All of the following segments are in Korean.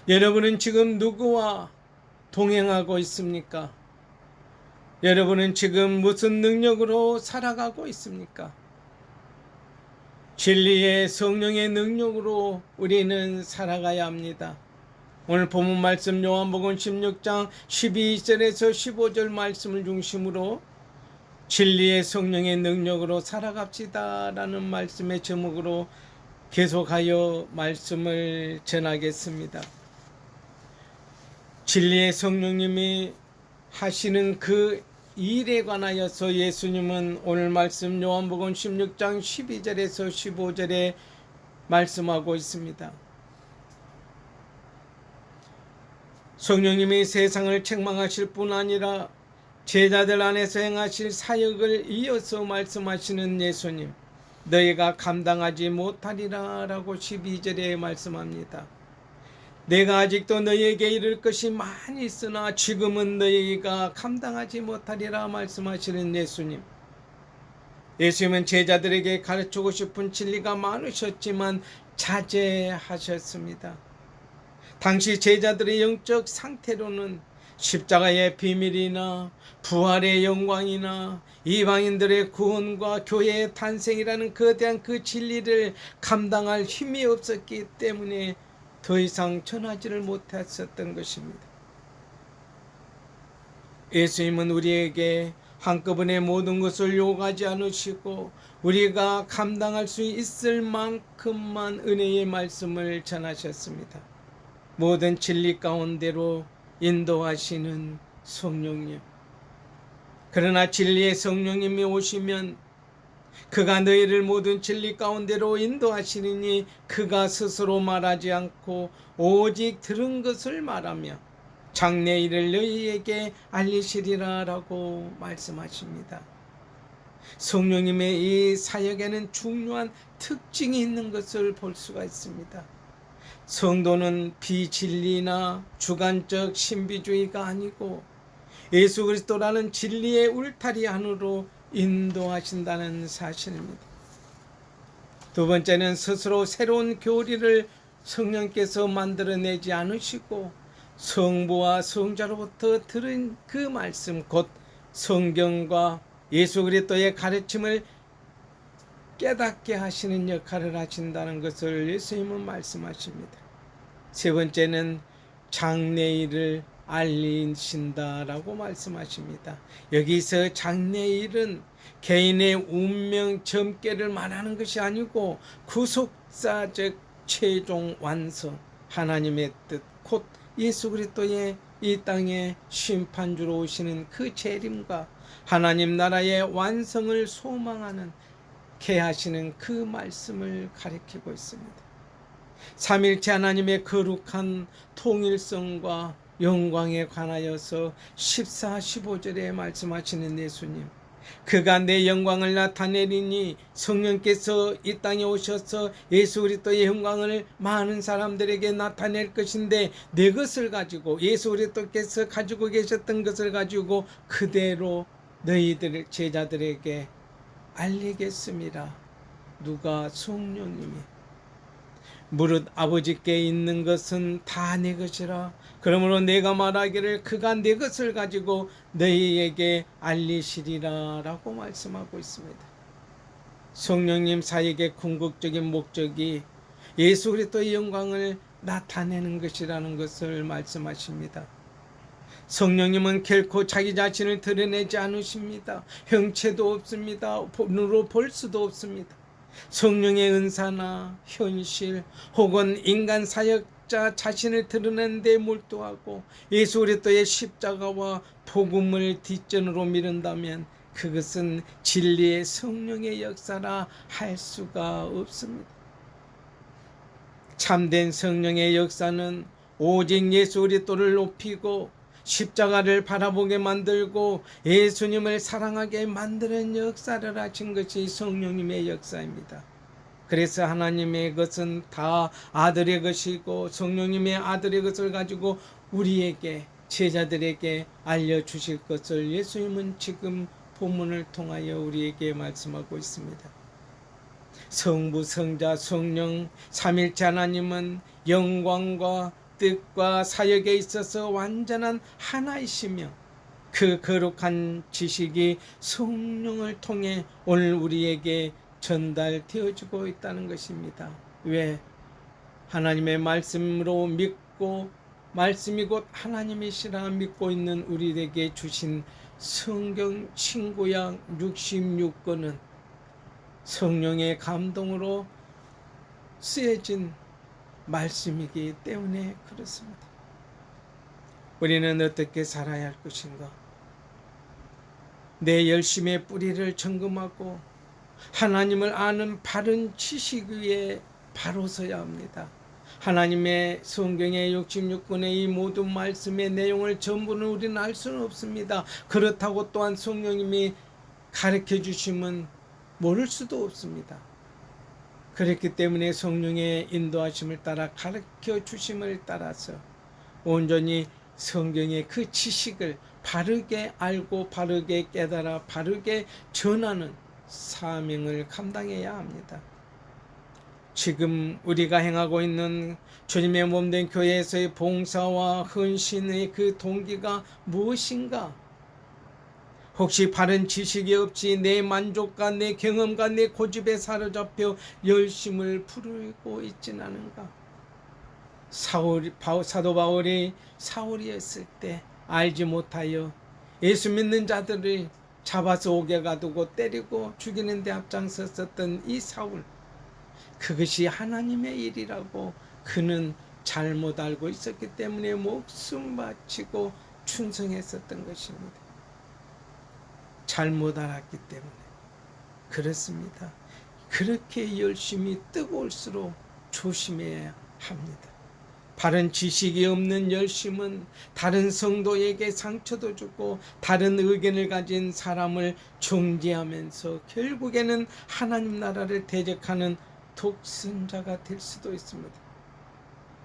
여러분은 지금 누구와 동행하고 있습니까? 여러분은 지금 무슨 능력으로 살아가고 있습니까? 진리의 성령의 능력으로 우리는 살아가야 합니다. 오늘 본문 말씀 요한복음 16장 12절에서 15절 말씀을 중심으로 진리의 성령의 능력으로 살아갑시다 라는 말씀의 제목으로 계속하여 말씀을 전하겠습니다. 진리의 성령님이 하시는 그 일에 관하여서 예수님은 오늘 말씀 요한복음 16장 12절에서 15절에 말씀하고 있습니다. 성령님이 세상을 책망하실 뿐 아니라 제자들 안에서 행하실 사역을 이어서 말씀하시는 예수님, 너희가 감당하지 못하리라 라고 12절에 말씀합니다. 내가 아직도 너희에게 이를 것이 많이 있으나 지금은 너희가 감당하지 못하리라 말씀하시는 예수님. 예수님은 제자들에게 가르치고 싶은 진리가 많으셨지만 자제하셨습니다. 당시 제자들의 영적 상태로는 십자가의 비밀이나 부활의 영광이나 이방인들의 구원과 교회의 탄생이라는 거대한 그 진리를 감당할 힘이 없었기 때문에 더 이상 전하지를 못했었던 것입니다. 예수님은 우리에게 한꺼번에 모든 것을 요구하지 않으시고 우리가 감당할 수 있을 만큼만 은혜의 말씀을 전하셨습니다. 모든 진리 가운데로 인도하시는 성령님. 그러나 진리의 성령님이 오시면 그가 너희를 모든 진리 가운데로 인도하시리니 그가 스스로 말하지 않고 오직 들은 것을 말하며 장래일을 너희에게 알리시리라 라고 말씀하십니다. 성령님의 이 사역에는 중요한 특징이 있는 것을 볼 수가 있습니다. 성도는 비진리나 주관적 신비주의가 아니고 예수 그리스도라는 진리의 울타리 안으로 인도하신다는 사실입니다. 두 번째는 스스로 새로운 교리를 성령께서 만들어내지 않으시고 성부와 성자로부터 들은 그 말씀 곧 성경과 예수 그리스도의 가르침을 깨닫게 하시는 역할을 하신다는 것을 예수님은 말씀하십니다. 세 번째는 장래일을 알리신다라고 말씀하십니다. 여기서 장래일은 개인의 운명 점괘를 말하는 것이 아니고 구속사적 최종 완성, 하나님의 뜻, 곧 예수 그리스도의 이 땅에 심판주로 오시는 그 재림과 하나님 나라의 완성을 소망하는 개하시는 그 말씀을 가리키고 있습니다. 삼일체 하나님의 거룩한 통일성과 영광에 관하여서 14, 15절에 말씀하시는 예수님, 그가 내 영광을 나타내리니 성령께서 이 땅에 오셔서 예수 그리스도의 영광을 많은 사람들에게 나타낼 것인데 내 것을 가지고 예수 그리스도께서 가지고 계셨던 것을 가지고 그대로 너희들 제자들에게 알리겠습니다. 누가? 성령님이. 무릇 아버지께 있는 것은 다 내 것이라. 그러므로 내가 말하기를 그가 내 것을 가지고 너희에게 알리시리라 라고 말씀하고 있습니다. 성령님 사역의 궁극적인 목적이 예수 그리스도의 영광을 나타내는 것이라는 것을 말씀하십니다. 성령님은 결코 자기 자신을 드러내지 않으십니다. 형체도 없습니다. 눈으로 볼 수도 없습니다. 성령의 은사나 현실 혹은 인간 사역자 자신을 드러내는 데 몰두하고 예수 그리스도의 십자가와 복음을 뒷전으로 미룬다면 그것은 진리의 성령의 역사라 할 수가 없습니다. 참된 성령의 역사는 오직 예수 그리스도를 높이고 십자가를 바라보게 만들고 예수님을 사랑하게 만드는 역사를 하신 것이 성령님의 역사입니다. 그래서 하나님의 것은 다 아들의 것이고 성령님의 아들의 것을 가지고 우리에게 제자들에게 알려주실 것을 예수님은 지금 본문을 통하여 우리에게 말씀하고 있습니다. 성부, 성자, 성령, 삼일체 하나님은 영광과 뜻과 사역에 있어서 완전한 하나이시며 그 거룩한 지식이 성령을 통해 오늘 우리에게 전달되어지고 있다는 것입니다. 왜? 하나님의 말씀으로 믿고 말씀이 곧 하나님이시라 믿고 있는 우리에게 주신 성경 신구약 66권은 성령의 감동으로 쓰여진 말씀이기 때문에 그렇습니다. 우리는 어떻게 살아야 할 것인가? 내 열심의 뿌리를 점검하고 하나님을 아는 바른 지식 위에 바로 서야 합니다. 하나님의 성경의 66권의 이 모든 말씀의 내용을 전부는 우리는 알 수는 없습니다. 그렇다고 또한 성령님이 가르쳐 주시면 모를 수도 없습니다. 그렇기 때문에 성령의 인도하심을 따라 가르쳐 주심을 따라서 온전히 성경의 그 지식을 바르게 알고 바르게 깨달아 바르게 전하는 사명을 감당해야 합니다. 지금 우리가 행하고 있는 주님의 몸된 교회에서의 봉사와 헌신의 그 동기가 무엇인가? 혹시 바른 지식이 없이 내 만족과 내 경험과 내 고집에 사로잡혀 열심을 부르고 있진 않은가? 사도 바울이 사울이었을 때 알지 못하여 예수 믿는 자들을 잡아서 옥에 가두고 때리고 죽이는 데 앞장섰었던 이 사울, 그것이 하나님의 일이라고 그는 잘못 알고 있었기 때문에 목숨 바치고 충성했었던 것입니다. 잘못 알았기 때문에 그렇습니다. 그렇게 열심히 뜨거울수록 조심해야 합니다. 바른 지식이 없는 열심은 다른 성도에게 상처도 주고 다른 의견을 가진 사람을 정죄하면서 결국에는 하나님 나라를 대적하는 독선자가 될 수도 있습니다.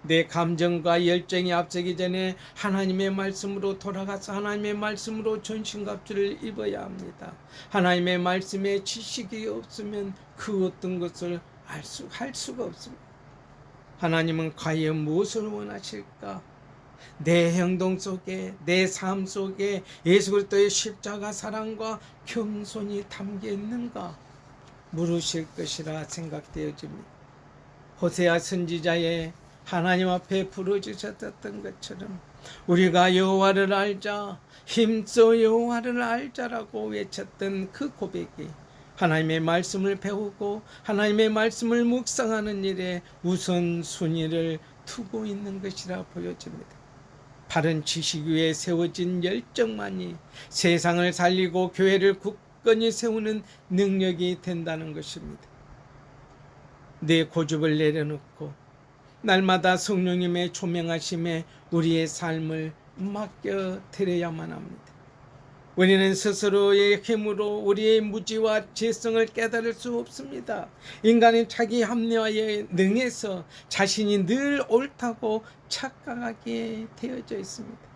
내 감정과 열정이 앞서기 전에 하나님의 말씀으로 돌아가서 하나님의 말씀으로 전신갑주를 입어야 합니다. 하나님의 말씀에 지식이 없으면 그 어떤 것을 할 수가 없습니다. 하나님은 과연 무엇을 원하실까? 내 행동 속에 내 삶 속에 예수 그리스도의 십자가 사랑과 겸손이 담겨 있는가 물으실 것이라 생각되어집니다. 호세아 선지자의 하나님 앞에 부르짖었던 것처럼 우리가 여호와를 알자, 힘써 여호와를 알자라고 외쳤던 그 고백이 하나님의 말씀을 배우고 하나님의 말씀을 묵상하는 일에 우선순위를 두고 있는 것이라 보여집니다. 바른 지식 위에 세워진 열정만이 세상을 살리고 교회를 굳건히 세우는 능력이 된다는 것입니다. 내 고집을 내려놓고 날마다 성령님의 조명하심에 우리의 삶을 맡겨드려야만 합니다. 우리는 스스로의 힘으로 우리의 무지와 죄성을 깨달을 수 없습니다. 인간은 자기 합리화에 능해서 자신이 늘 옳다고 착각하게 되어져 있습니다.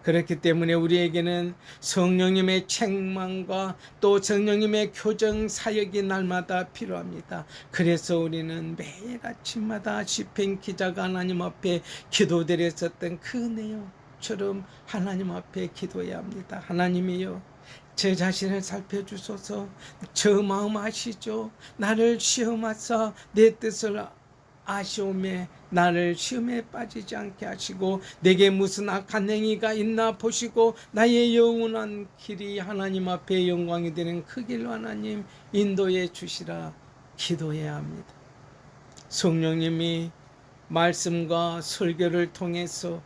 그렇기 때문에 우리에게는 성령님의 책망과 또 성령님의 교정 사역이 날마다 필요합니다. 그래서 우리는 매일 아침마다 시편 기자가 하나님 앞에 기도드렸었던 그 내용처럼 하나님 앞에 기도해야 합니다. 하나님이여, 제 자신을 살펴주소서. 저 마음 아시죠? 나를 시험하사 내 뜻을 아시오매 나를 시험에 빠지지 않게 하시고 내게 무슨 악한 행위가 있나 보시고 나의 영원한 길이 하나님 앞에 영광이 되는 그 길로 하나님 인도해 주시라 기도해야 합니다. 성령님이 말씀과 설교를 통해서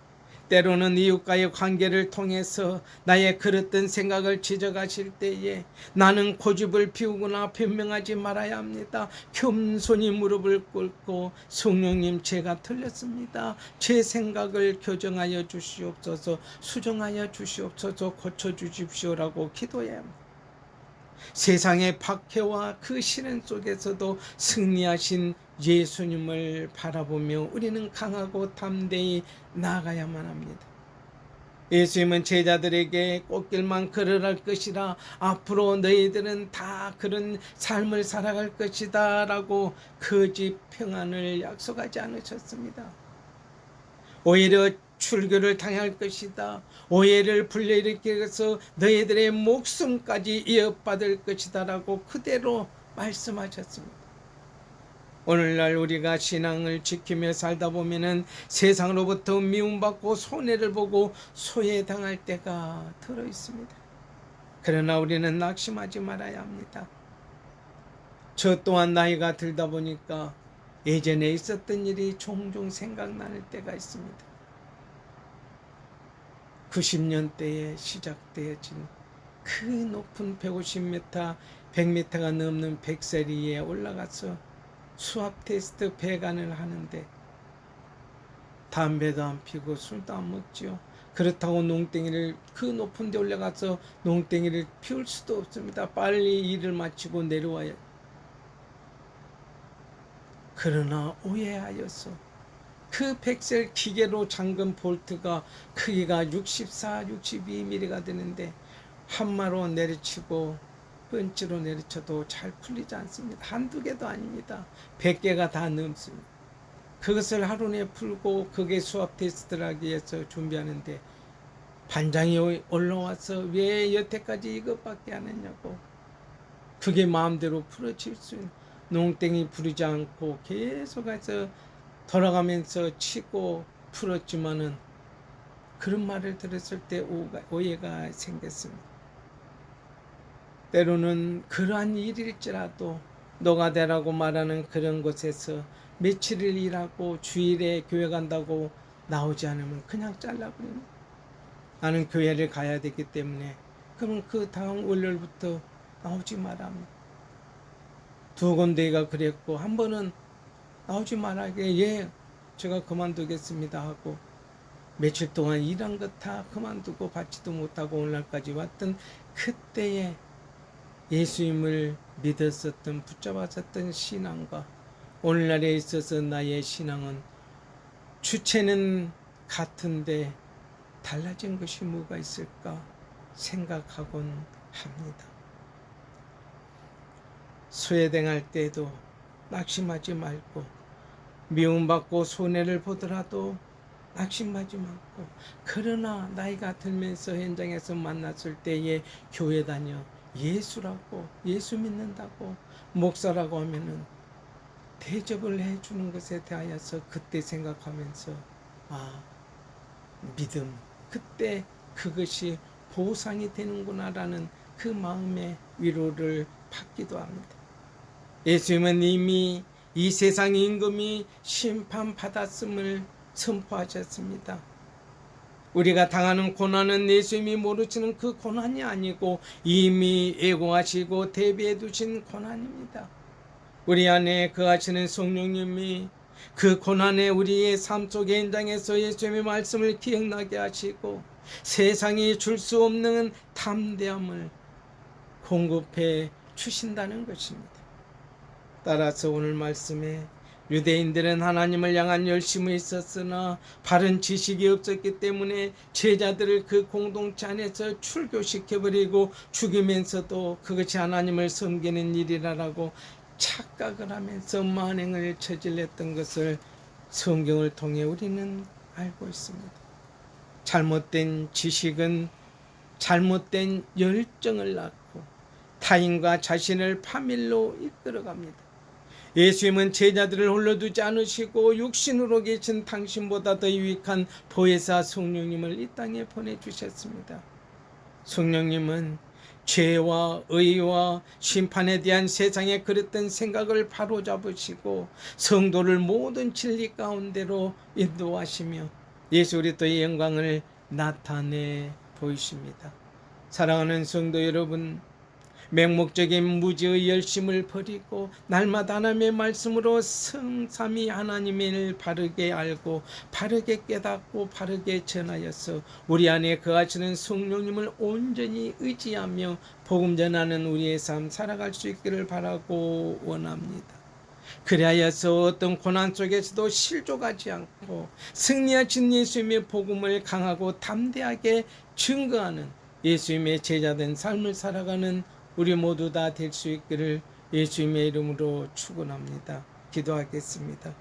때로는 이웃과의 관계를 통해서 나의 그릇된 생각을 지적하실 때에 나는 고집을 피우거나 변명하지 말아야 합니다. 겸손히 무릎을 꿇고 성령님, 제가 틀렸습니다. 제 생각을 교정하여 주시옵소서, 수정하여 주시옵소서, 고쳐주십시오라고 기도해야 합니다. 세상의 박해와 그 시련 속에서도 승리하신 예수님을 바라보며 우리는 강하고 담대히 나아가야만 합니다. 예수님은 제자들에게 꽃길만 걸어갈 것이라, 앞으로 너희들은 다 그런 삶을 살아갈 것이다 라고 거짓 평안을 약속하지 않으셨습니다. 오히려 출교를 당할 것이다. 오해를 불러일으켜서 너희들의 목숨까지 이어받을 것이다 라고 그대로 말씀하셨습니다. 오늘날 우리가 신앙을 지키며 살다 보면은 세상으로부터 미움받고 손해를 보고 소외당할 때가 들어 있습니다. 그러나 우리는 낙심하지 말아야 합니다. 저 또한 나이가 들다 보니까 예전에 있었던 일이 종종 생각나는 때가 있습니다. 90년대에 시작되어진 그 높은 150m, 100m가 넘는 백세리에 올라가서 수학 테스트 배관을 하는데 담배도 안 피고 술도 안 먹지요. 그렇다고 농땡이를 그 높은 데 올라가서 농땡이를 피울 수도 없습니다. 빨리 일을 마치고 내려와야. 그러나 오해하여서 그 팩셀 기계로 잠근 볼트가 크기가 64, 62mm가 되는데 한마로 내리치고 펀치로 내리쳐도 잘 풀리지 않습니다. 한두 개도 아닙니다. 100개가 다 넘습니다. 그것을 하루 내에 풀고 그게 수학 테스트를 하기 위해서 준비하는데 반장이 올라와서 왜 여태까지 이것밖에 안 했냐고. 그게 마음대로 풀어질 수 있는, 농땡이 부리지 않고 계속해서 돌아가면서 치고 풀었지만은 그런 말을 들었을 때 오해가 생겼습니다. 때로는 그러한 일일지라도 노가다라고 말하는 그런 곳에서 며칠을 일하고 주일에 교회 간다고 나오지 않으면 그냥 잘라버립니다. 나는 교회를 가야 되기 때문에 그러면 그 다음 월요일부터 나오지 마라 합니다. 두 군데가 그랬고 한 번은 나오지 말라게 예 제가 그만두겠습니다 하고 며칠 동안 일한 것 다 그만두고 받지도 못하고 오늘날까지 왔던 그때의 예수님을 믿었었던 붙잡았었던 신앙과 오늘날에 있어서 나의 신앙은 주체는 같은데 달라진 것이 뭐가 있을까 생각하곤 합니다. 소외당할 때도 낙심하지 말고 미움받고 손해를 보더라도 낙심하지 말고 그러나 나이가 들면서 현장에서 만났을 때에 교회 다녀 예수라고 예수 믿는다고 목사라고 하면은 대접을 해주는 것에 대하여서 그때 생각하면서 믿음 그때 그것이 보상이 되는구나라는 그 마음의 위로를 받기도 합니다. 예수님은 이미 이 세상 임금이 심판받았음을 선포하셨습니다. 우리가 당하는 고난은 예수님이 모르시는 그 고난이 아니고 이미 예고하시고 대비해 두신 고난입니다. 우리 안에 거하시는 성령님이 그 고난에 우리의 삶 속의 현장에서 예수님의 말씀을 기억나게 하시고 세상이 줄 수 없는 담대함을 공급해 주신다는 것입니다. 따라서 오늘 말씀에 유대인들은 하나님을 향한 열심이 있었으나 바른 지식이 없었기 때문에 제자들을 그 공동체 안에서 출교시켜버리고 죽이면서도 그것이 하나님을 섬기는 일이라고 착각을 하면서 만행을 저질렀던 것을 성경을 통해 우리는 알고 있습니다. 잘못된 지식은 잘못된 열정을 낳고 타인과 자신을 파멸로 이끌어갑니다. 예수님은 제자들을 홀려두지 않으시고 육신으로 계신 당신보다 더 유익한 보혜사 성령님을 이 땅에 보내주셨습니다. 성령님은 죄와 의와 심판에 대한 세상에 그랬던 생각을 바로잡으시고 성도를 모든 진리 가운데로 인도하시며 예수 그리스도의 영광을 나타내 보이십니다. 사랑하는 성도 여러분, 맹목적인 무지의 열심을 버리고 날마다 하나님의 말씀으로 성삼위 하나님을 바르게 알고 바르게 깨닫고 바르게 전하여서 우리 안에 거하시는 성령님을 온전히 의지하며 복음 전하는 우리의 삶 살아갈 수 있기를 바라고 원합니다. 그리하여서 어떤 고난 속에서도 실족하지 않고 승리하신 예수님의 복음을 강하고 담대하게 증거하는 예수님의 제자된 삶을 살아가는 우리 모두 다 될 수 있기를 예수님의 이름으로 축원합니다. 기도하겠습니다.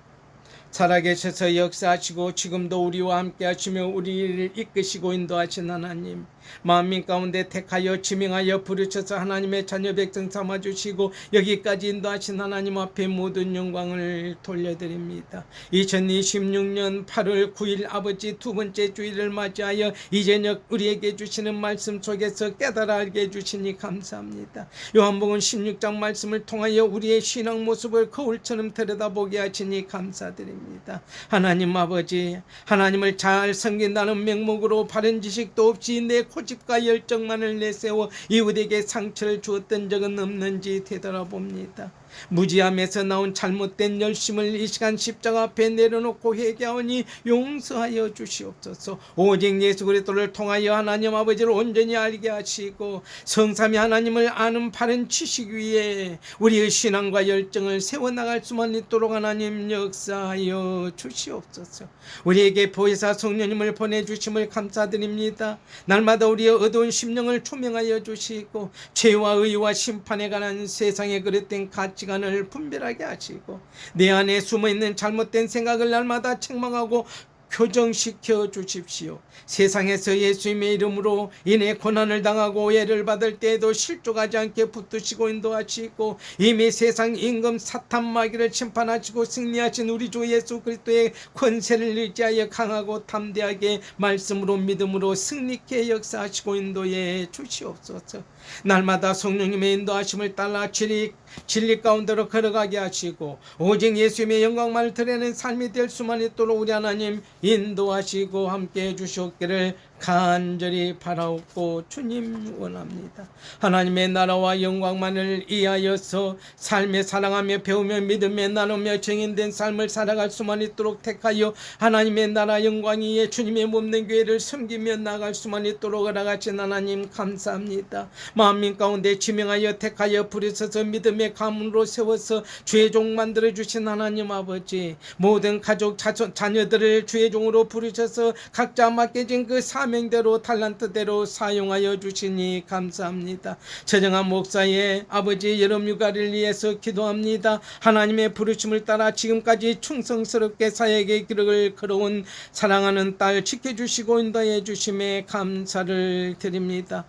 살아계셔서 역사하시고 지금도 우리와 함께 하시며 우리를 이끄시고 인도하신 하나님, 만민 가운데 택하여 지명하여 부르셔서 하나님의 자녀 백성 삼아주시고 여기까지 인도하신 하나님 앞에 모든 영광을 돌려드립니다. 2026년 8월 9일 아버지 두 번째 주일을 맞이하여 이 저녁 우리에게 주시는 말씀 속에서 깨달아 알게 해주시니 감사합니다. 요한복음 16장 말씀을 통하여 우리의 신앙 모습을 거울처럼 들여다보게 하시니 감사드립니다. 하나님 아버지, 하나님을 잘 섬긴다는 명목으로 바른 지식도 없이 내 고집과 열정만을 내세워 이웃에게 상처를 주었던 적은 없는지 되돌아봅니다. 무지함에서 나온 잘못된 열심을 이 시간 십자가 앞에 내려놓고 회개하오니 용서하여 주시옵소서. 오직 예수 그리스도를 통하여 하나님 아버지를 온전히 알게 하시고 성삼위 하나님을 아는 바른 지식 위에 우리의 신앙과 열정을 세워나갈 수만 있도록 하나님 역사하여 주시옵소서. 우리에게 보혜사 성령님을 보내주심을 감사드립니다. 날마다 우리의 어두운 심령을 조명하여 주시고 죄와 의와 심판에 관한 세상의 그릇된 가치관을 분별하게 하시고 내 안에 숨어있는 잘못된 생각을 날마다 책망하고 교정시켜 주십시오. 세상에서 예수님의 이름으로 인해 고난을 당하고 오해를 받을 때에도 실족하지 않게 붙드시고 인도하시고 이미 세상 임금 사탄 마귀를 심판하시고 승리하신 우리 주 예수 그리스도의 권세를 의지하여 강하고 담대하게 말씀으로 믿음으로 승리케 역사하시고 인도해 주시옵소서. 날마다 성령님의 인도하심을 따라 진리 가운데로 걸어가게 하시고 오직 예수님의 영광만을 드러내는 삶이 될 수만 있도록 우리 하나님 인도하시고 함께해 주시옵기를 간절히 바라옵고 주님 원합니다. 하나님의 나라와 영광만을 이하여서 삶에 사랑하며 배우며 믿으며 나누며 증인된 삶을 살아갈 수만 있도록 택하여 하나님의 나라 영광 위에 주님의 몸된 교회를 섬기며 나갈 수만 있도록 허락하신 하나님 감사합니다. 만민 가운데 지명하여 택하여 부르셔서 믿음의 가문으로 세워서 주의 종 만들어주신 하나님 아버지, 모든 가족 자녀들을 주의 종으로 부르셔서 각자 맡겨진 그 사명대로 탈란트대로 사용하여 주시니 감사합니다. 최정한 목사의 아버지 여름 휴가를 위해서 기도합니다. 하나님의 부르심을 따라 지금까지 충성스럽게 사역의 기록을 걸어온 사랑하는 딸 지켜주시고 인도해 주심에 감사를 드립니다.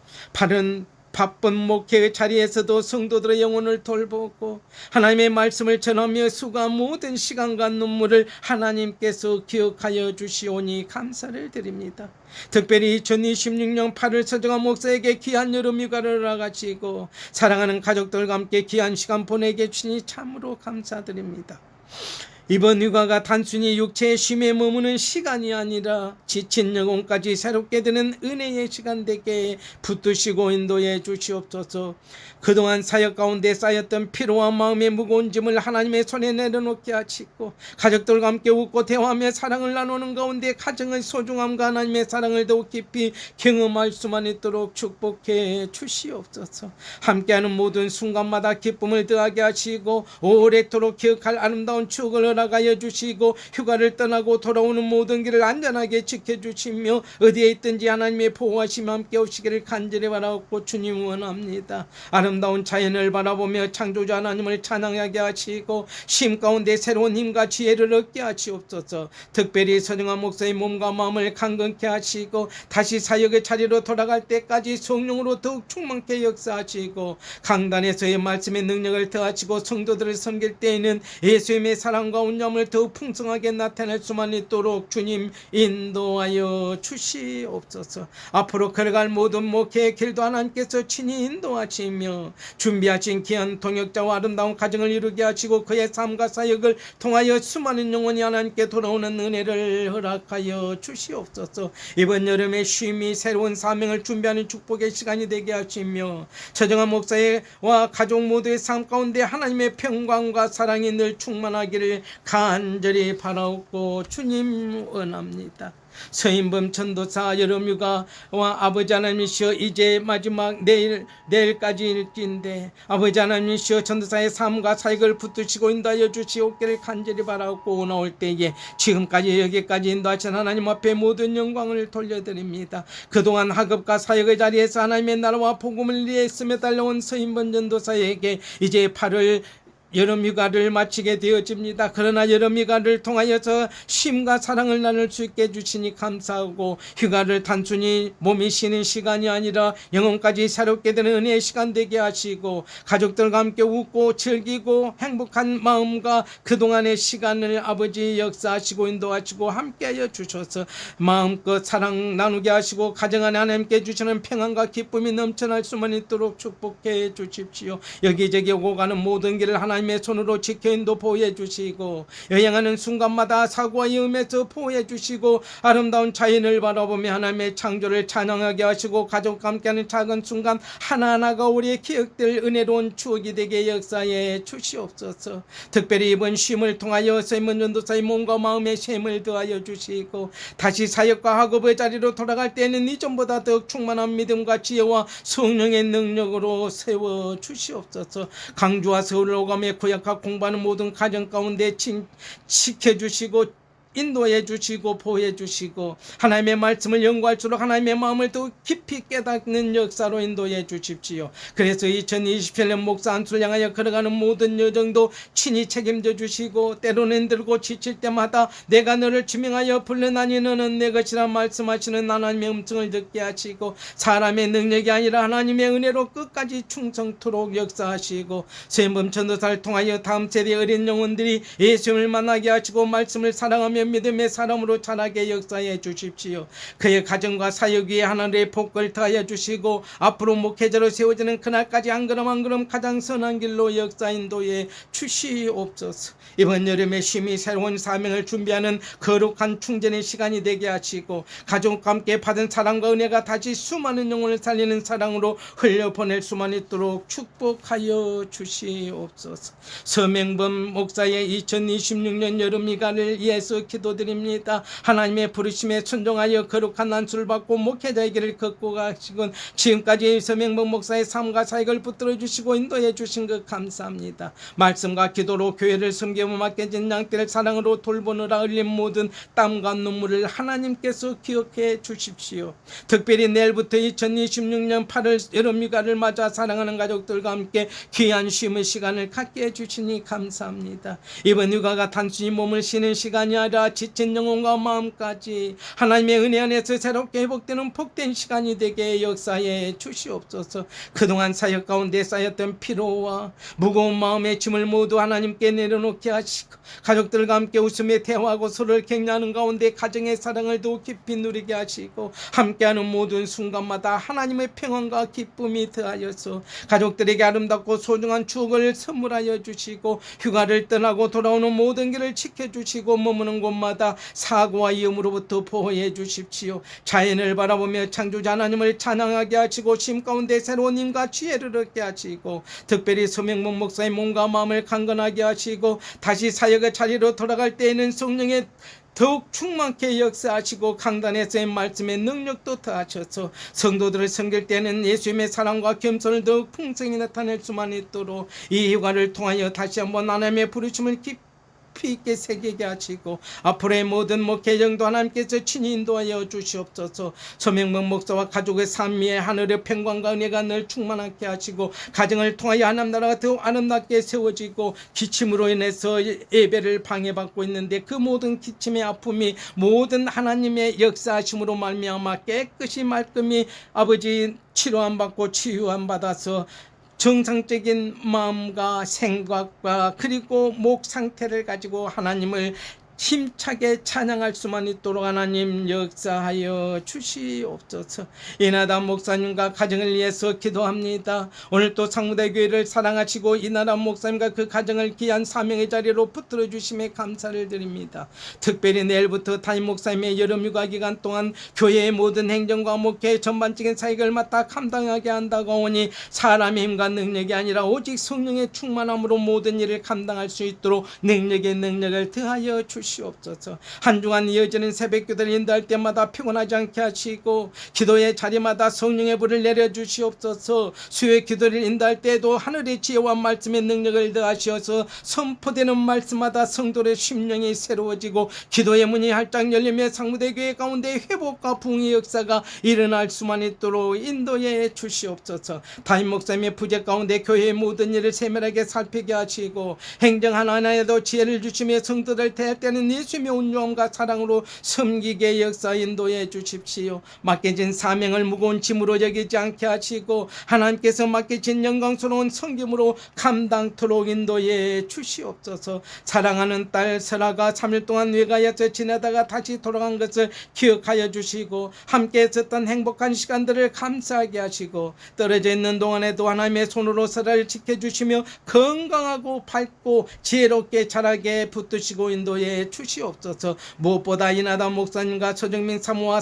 바쁜 목회의 자리에서도 성도들의 영혼을 돌보고 하나님의 말씀을 전하며 수고한 모든 시간과 눈물을 하나님께서 기억하여 주시오니 감사를 드립니다. 특별히 2026년 8월 서정한 목사에게 귀한 여름 휴가를 허락하시고 사랑하는 가족들과 함께 귀한 시간 보내게 해주시니 참으로 감사드립니다. 이번 휴가가 단순히 육체의 쉼에 머무는 시간이 아니라 지친 영혼까지 새롭게 되는 은혜의 시간 되게 붙드시고 인도해 주시옵소서. 그동안 사역 가운데 쌓였던 피로와 마음의 무거운 짐을 하나님의 손에 내려놓게 하시고 가족들과 함께 웃고 대화하며 사랑을 나누는 가운데 가정의 소중함과 하나님의 사랑을 더욱 깊이 경험할 수만 있도록 축복해 주시옵소서. 함께하는 모든 순간마다 기쁨을 더하게 하시고 오래도록 기억할 아름다운 추억을 허락하여 주시고 휴가를 떠나고 돌아오는 모든 길을 안전하게 지켜주시며 어디에 있든지 하나님의 보호하심 함께 오시기를 간절히 바라옵고 주님 원합니다. 아름다운 자연을 바라보며 창조주 하나님을 찬양하게 하시고 쉼 가운데 새로운 힘과 지혜를 얻게 하시옵소서. 특별히 서정한 목사의 몸과 마음을 강건케 하시고 다시 사역의 자리로 돌아갈 때까지 성령으로 더욱 충만케 역사하시고 강단에서의 말씀의 능력을 더하시고 성도들을 섬길 때에는 예수님의 사랑과 온유함을 더욱 풍성하게 나타낼 수만 있도록 주님 인도하여 주시옵소서. 앞으로 걸어갈 모든 목회의 길도 하나님께서 친히 인도하시며 준비하신 귀한 동역자와 아름다운 가정을 이루게 하시고 그의 삶과 사역을 통하여 수많은 영혼이 하나님께 돌아오는 은혜를 허락하여 주시옵소서. 이번 여름의 쉼이 새로운 사명을 준비하는 축복의 시간이 되게 하시며 최정한 목사와 가족 모두의 삶 가운데 하나님의 평강과 사랑이 늘 충만하기를 간절히 바라옵고 주님 원합니다. 서인범 전도사 여름휴가와 아버지 하나님이시여 이제 마지막 내일까지 일기인데 아버지 하나님이시여 전도사의 삶과 사역을 붙드시고 인도하여 주시옵기를 간절히 바라옵고 나올 때에 지금까지 여기까지 인도하신 하나님 앞에 모든 영광을 돌려드립니다. 그동안 학업과 사역의 자리에서 하나님의 나라와 복음을 위해 쓰며 달려온 서인범 전도사에게 이제 8월 여름 휴가를 마치게 되어집니다. 그러나 여름 휴가를 통하여서 쉼과 사랑을 나눌 수 있게 해주시니 감사하고, 휴가를 단순히 몸이 쉬는 시간이 아니라 영혼까지 새롭게 되는 은혜의 시간 되게 하시고, 가족들과 함께 웃고 즐기고 행복한 마음과 그동안의 시간을 아버지 역사하시고 인도하시고 함께하여 주셔서 마음껏 사랑 나누게 하시고, 가정 안에 하나님께 주시는 평안과 기쁨이 넘쳐날 수만 있도록 축복해 주십시오. 여기저기 오고 가는 모든 길을 하나님의 손으로 지켜 인도 보호해 주시고, 여행하는 순간마다 사고와 위험에서 보호해 주시고, 아름다운 자연을 바라보며 하나님의 창조를 찬양하게 하시고, 가족과 함께하는 작은 순간 하나하나가 우리의 기억될 은혜로운 추억이 되게 역사해 주시옵소서. 특별히 이번 쉼을 통하여 세문 전도사의 몸과 마음의 셈을 더하여 주시고, 다시 사역과 학업의 자리로 돌아갈 때는 이전보다 더 충만한 믿음과 지혜와 성령의 능력으로 세워 주시옵소서. 강주와 서울을 오가며 구약과 공부하는 모든 가정 가운데 지켜주시고 인도해 주시고 보호해 주시고, 하나님의 말씀을 연구할수록 하나님의 마음을 더 깊이 깨닫는 역사로 인도해 주십시오. 그래서 2027년 목사 안수를 향하여 걸어가는 모든 여정도 친히 책임져 주시고, 때로는 힘들고 지칠 때마다 내가 너를 지명하여 불러나니 너는 내 것이라 말씀하시는 하나님의 음성을 듣게 하시고, 사람의 능력이 아니라 하나님의 은혜로 끝까지 충성토록 역사하시고, 세범 전도사를 통하여 다음 세대 어린 영혼들이 예수님을 만나게 하시고 말씀을 사랑하며 믿음의 사람으로 자라게 역사해 주십시오. 그의 가정과 사역 위에 하나님의 복을 더하여 주시고, 앞으로 목회자로 세워지는 그날까지 한 걸음 한 걸음 가장 선한 길로 역사 인도해 주시옵소서. 이번 여름에 쉼이 새로운 사명을 준비하는 거룩한 충전의 시간이 되게 하시고, 가족과 함께 받은 사랑과 은혜가 다시 수많은 영혼을 살리는 사랑으로 흘려보낼 수만 있도록 축복하여 주시옵소서. 서명범 목사의 2026년 여름 휴가를 위해서 기도드립니다. 하나님의 부르심에 순종하여 거룩한 안수를 받고 목회자의 길을 걷고 가시군 지금까지 서명범 목사의 삶과 사역을 붙들어 주시고 인도해 주신 것 감사합니다. 말씀과 기도로 교회를 섬기며 맡겨진 양떼를 사랑으로 돌보느라 흘린 모든 땀과 눈물을 하나님께서 기억해 주십시오. 특별히 내일부터 2026년 8월 여름 휴가를 맞아 사랑하는 가족들과 함께 귀한 쉼의 시간을 갖게 해주시니 감사합니다. 이번 휴가가 단순히 몸을 쉬는 시간이 아니라 지친 영혼과 마음까지 하나님의 은혜 안에서 새롭게 회복되는 복된 시간이 되게 역사해 주시옵소서. 그동안 사역 가운데 쌓였던 피로와 무거운 마음의 짐을 모두 하나님께 내려놓게 하시고, 가족들과 함께 웃으며 대화하고 서로를 격려하는 가운데 가정의 사랑을 더 깊이 누리게 하시고, 함께하는 모든 순간마다 하나님의 평안과 기쁨이 더하여서 가족들에게 아름답고 소중한 추억을 선물하여 주시고, 휴가를 떠나고 돌아오는 모든 길을 지켜주시고 머무는 곳마다 사고와 위험으로부터 보호해 주십시오. 자연을 바라보며 창조자 하나님을 찬양하게 하시고, 쉼 가운데 새로운 힘과 지혜를 얻게 하시고, 특별히 서명문 목사의 몸과 마음을 강건하게 하시고, 다시 사역의 자리로 돌아갈 때에는 성령의 더욱 충만케 역사하시고, 강단에서의 말씀의 능력도 더하셔서 성도들을 섬길 때는 예수님의 사랑과 겸손을 더욱 풍성히 나타낼 수만 있도록 이 휴가를 통하여 다시 한번 하나님의 부르심을 깊이 있게 새기게 하시고, 앞으로의 모든 목회정도 하나님께서 친히 인도하여 주시옵소서. 서명문 목사와 가족의 삶 위에 하늘의 평강과 은혜가 늘 충만하게 하시고, 가정을 통하여 하나님 나라가 더 아름답게 세워지고, 기침으로 인해서 예배를 방해받고 있는데 그 모든 기침의 아픔이 모든 하나님의 역사하심으로 말미암아 깨끗이 말끔히 아버지 치료함 받고 치유함 받아서 정상적인 마음과 생각과 그리고 목 상태를 가지고 하나님을 힘차게 찬양할 수만 있도록 하나님 역사하여 주시옵소서. 이나단 목사님과 가정을 위해서 기도합니다. 오늘 또 상무대교회를 사랑하시고 이나단 목사님과 그 가정을 귀한 사명의 자리로 붙들어 주심에 감사를 드립니다. 특별히 내일부터 담임 목사님의 여름휴가 기간 동안 교회의 모든 행정과 목회 전반적인 사역을 맡아 감당하게 한다고 하니, 사람의 힘과 능력이 아니라 오직 성령의 충만함으로 모든 일을 감당할 수 있도록 능력의 능력을 더하여 주시옵소서. 주시옵소서. 한 주간 이어지는 새벽 기도를 인도할 때마다 피곤하지 않게 하시고 기도의 자리마다 성령의 불을 내려주시옵소서. 수요의 기도를 인도할 때에도 하늘의 지혜와 말씀의 능력을 더하시어서 선포되는 말씀마다 성도의 심령이 새로워지고 기도의 문이 활짝 열리며 상무대 교회 가운데 회복과 부흥의 역사가 일어날 수만 있도록 인도해 주시옵소서. 담임 목사님의 부재 가운데 교회의 모든 일을 세밀하게 살피게 하시고 행정 하나하나에도 지혜를 주시며 성도들 대할 때는 예수님의 온유함과 사랑으로 섬기게 역사 인도해 주십시오. 맡겨진 사명을 무거운 짐으로 여기지 않게 하시고 하나님께서 맡겨진 영광스러운 섬김으로 감당토록 인도해 주시옵소서. 사랑하는 딸 설아가 3일 동안 외가에서 지내다가 다시 돌아간 것을 기억하여 주시고 함께 있었던 행복한 시간들을 감사하게 하시고 떨어져 있는 동안에도 하나님의 손으로 설아를 지켜주시며 건강하고 밝고 지혜롭게 자라게 붙드시고 인도해 주시옵소서. 무엇보다 이나단 목사님과 서정민 사모와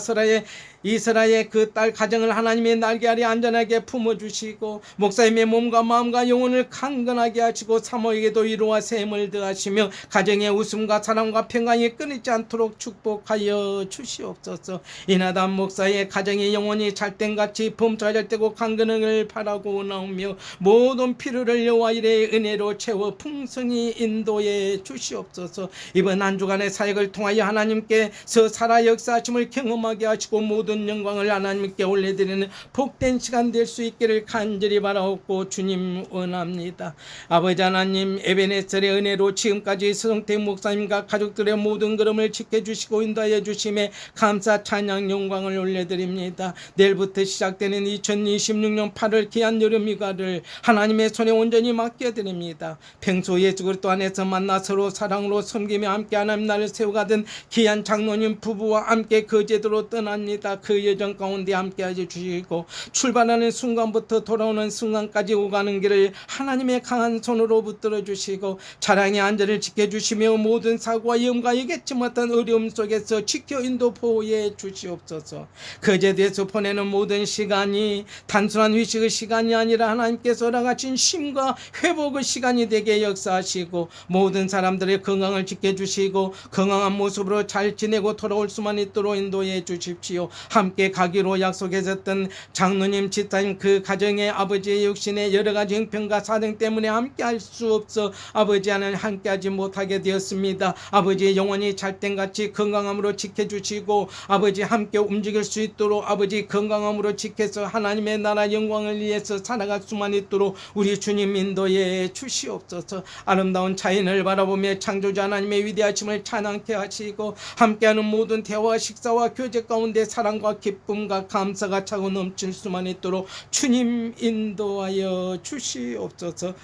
이스라의 그 딸 가정을 하나님의 날개 아래 안전하게 품어주시고 목사님의 몸과 마음과 영혼을 강건하게 하시고 사모에게도 위로와 샘을 더하시며 가정의 웃음과 사랑과 평강이 끊이지 않도록 축복하여 주시옵소서. 이나단 목사의 가정의 영혼이 잘된같이 범사잘되고 강건을 바라고 나오며 모든 필요를 여호와 이레의 은혜로 채워 풍성히 인도해 주시옵소서. 이번 한 주간의 사역을 통하여 하나님께서 살아 역사하심을 경험하게 하시고 모든 영광을 하나님께 올려드리는 복된 시간 될 수 있기를 간절히 바라옵고 주님 원합니다. 아버지 하나님, 에베네셀의 은혜로 지금까지 서성택 목사님과 가족들의 모든 걸음을 지켜주시고 인도하여 주심에 감사 찬양 영광을 올려드립니다. 내일부터 시작되는 2026년 8월 귀한 여름휴가를 하나님의 손에 온전히 맡겨드립니다. 평소 예수 그리스도 안에서 만나 서로 사랑으로 섬기며 함께 하나님 나를 세워가던 귀한 장로님 부부와 함께 그 제도로 떠납니다. 그 여정 가운데 함께 해주시고 출발하는 순간부터 돌아오는 순간까지 오가는 길을 하나님의 강한 손으로 붙들어 주시고 자랑의 안전을 지켜주시며 모든 사고와 위험과 예기치 못한 어려움 속에서 지켜 인도 보호해 주시옵소서. 그 제도에서 보내는 모든 시간이 단순한 휴식의 시간이 아니라 하나님께서 허락하신 쉼과 회복의 시간이 되게 역사하시고 모든 사람들의 건강을 지켜주시고 건강한 모습으로 잘 지내고 돌아올 수만 있도록 인도해 주십시오. 함께 가기로 약속했었던 장로님, 집사님 그 가정의 아버지의 육신의 여러가지 형편과 사정 때문에 함께 할 수 없어 아버지 하나님 함께하지 못하게 되었습니다. 아버지의 영혼이 잘된같이 건강함으로 지켜주시고 아버지 함께 움직일 수 있도록 아버지 건강함으로 지켜서 하나님의 나라 영광을 위해서 살아갈 수만 있도록 우리 주님 인도해 주시옵소서. 아름다운 자연을 바라보며 창조주 하나님의 위대하심을 찬양케 하시고 함께하는 모든 대화와 식사와 교제 가운데 사랑과 기쁨과 감사가 차고 넘칠 수만 있도록 주님 인도하여 주시옵소서.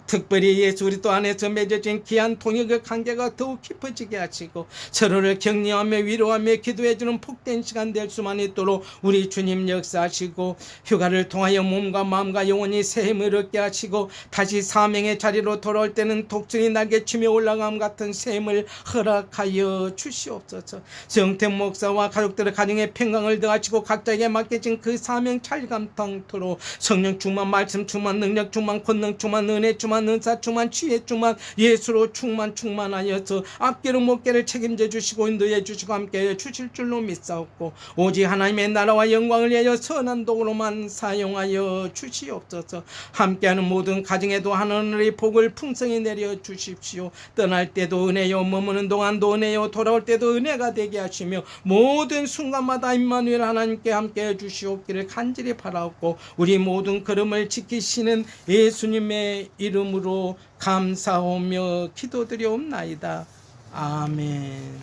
특별히 예수 그리스도 안에서 맺어진 귀한 통역의 관계가 더욱 깊어지게 하시고 서로를 격려하며 위로하며 기도해주는 복된 시간 될 수만 있도록 우리 주님 역사하시고 휴가를 통하여 몸과 마음과 영혼이 새 힘을 얻게 하시고 다시 사명의 자리로 돌아올 때는 독수리 날개치며 올라감 같은 새 힘을 허락하여 주시옵소서. 정택 목사와 가족들의 가정에 평강을 더하시고 각자에게 맡겨진 그 사명 찰감탕토록 성령 충만, 말씀 충만, 능력 충만, 권능 충만, 은혜 충만, 은사 충만, 지혜 충만, 예수로 충만하여서 앞길을 목길을 책임져 주시고 인도해 주시고 함께해 주실 줄로 믿사옵고 오직 하나님의 나라와 영광을 위하여 선한 도구로만 사용하여 주시옵소서. 함께하는 모든 가정에도 하늘의 복을 풍성히 내려 주십시오. 떠날 때도 은혜요, 머무는 동안도 은혜요, 돌아올 때도 은혜가 되게 하시며 모든 순간마다 임마누엘 하나님께 함께해 주시옵기를 간절히 바라옵고 우리 모든 걸음을 지키시는 예수님의 이름으로 감사하며 기도드리옵나이다. 아멘.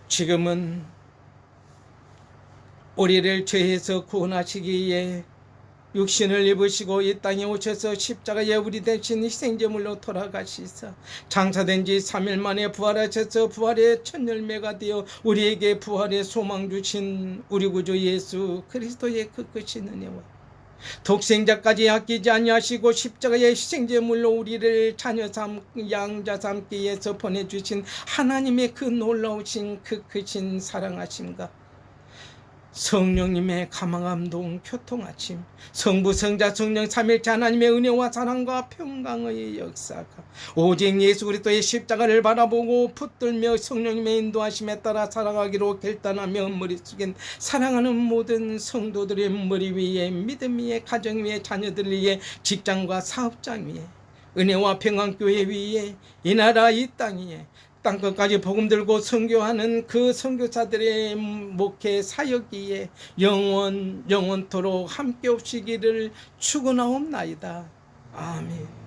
지금은 우리를 죄에서 구원하시기 위해 육신을 입으시고 이 땅에 오셔서 십자가에 우리 대신 희생제물로 돌아가시사 장사된 지 3일 만에 부활하셔서 부활의 첫 열매가 되어 우리에게 부활의 소망 주신 우리 구주 예수 그리스도의 그 끝인 은혜와 독생자까지 아끼지 아니하시고 십자가의 희생제물로 우리를 양자 삼기 위해서 보내주신 하나님의 그 놀라우신 그 크신 사랑하심과 성령님의 감화감동 교통아침, 성부 성자 성령 삼일체 하나님의 은혜와 사랑과 평강의 역사가 오직 예수 그리스도의 십자가를 바라보고 붙들며 성령님의 인도하심에 따라 살아가기로 결단하며 머리 숙인 사랑하는 모든 성도들의 머리 위에, 믿음 위에, 가정 위에, 자녀들 위에, 직장과 사업장 위에, 은혜와 평강교회 위에, 이 나라 이 땅 위에 땅끝까지 복음 들고 선교하는 그 선교사들의 목회 사역기에 영원토록 함께 없시기를 축원하옵나이다. 아멘.